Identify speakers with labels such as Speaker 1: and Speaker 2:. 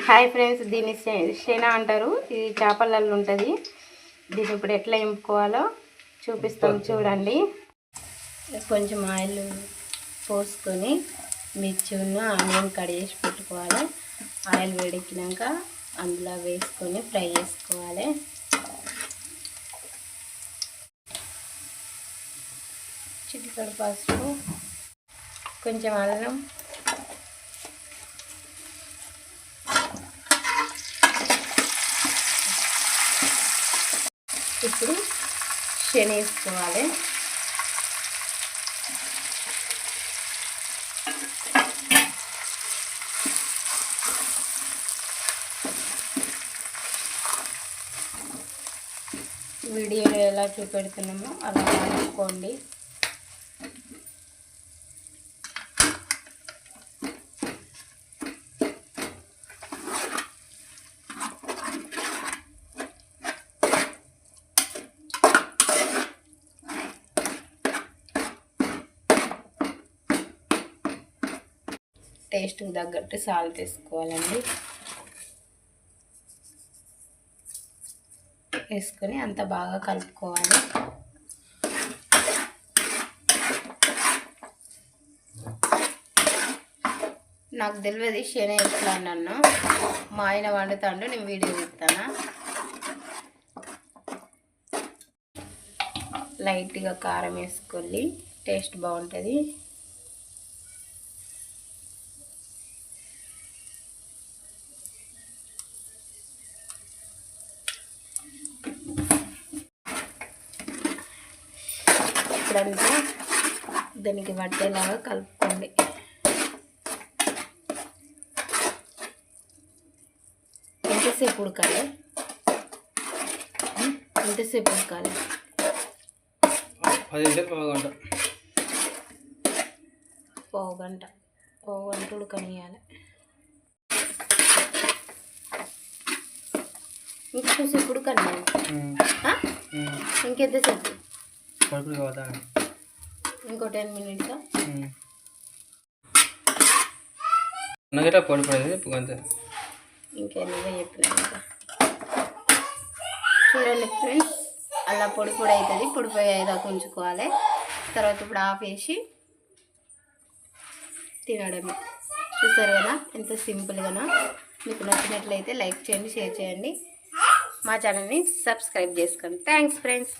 Speaker 1: Hi friends, దీన్ని శేనా అంటారు. ఇది చేపలలో ఉంటుంది. దీన్ని ఇప్పుడు ఎట్లా ఎంపుకోవాలో చూపిస్తాం చూడండి. కొంచెం ఆయిల్ పోసుకొని మిర్చి ఆనియన్ కట్ చేసి పెట్టుకోవాలి. ఆయిల్ వేడెక్కినాక అందులో వేసుకొని ఫ్రై చేసుకోవాలి. చిటికెడు పసుపు, కొంచెం అల్లం, ఇప్పుడు శనగ వేసుకోవాలి. వీడియోలో ఎలా చూపెడుతున్నామో అలా కలుపుకోండి. టేస్ట్కి తగ్గట్టు సాల్ట్ వేసుకోవాలండి. వేసుకొని అంత బాగా కలుపుకోవాలి. నాకు తెలియదు శనగ ఎట్లా నన్ను మా ఆయన వండుతాడు, నేను వీడియో తీస్తాను. లైట్గా కారం వేసుకోవాలి, టేస్ట్ బాగుంటుంది. ఇప్పుడంతా దానికి పట్టేలాగా కలుపుకోండి. ఎంతసేపు ఉడకాలి? ఎంతసేపు ఉడకాలి?
Speaker 2: 10 నిమిషాలు,
Speaker 1: పావు గంట ఉడకనియాలి. ఇంకొంచెంసేపు ఉడకనియాలి. ఇంకెంతసేపు? ఇంకో 10 మినిట్స్. ఇంకేమో చెప్పినా చూడండి ఫ్రెండ్స్, అలా పొడి అవుతుంది. పొడి అయ్యేదాకా ఉంచుకోవాలి. తర్వాత ఇప్పుడు ఆఫ్ వేసి తినడమే. చూసారు కదా ఎంత సింపుల్గానో. మీకు నచ్చినట్లయితే లైక్ చేయండి, షేర్ చేయండి, మా ఛానల్ని సబ్స్క్రైబ్ చేసుకోండి. Thanks friends.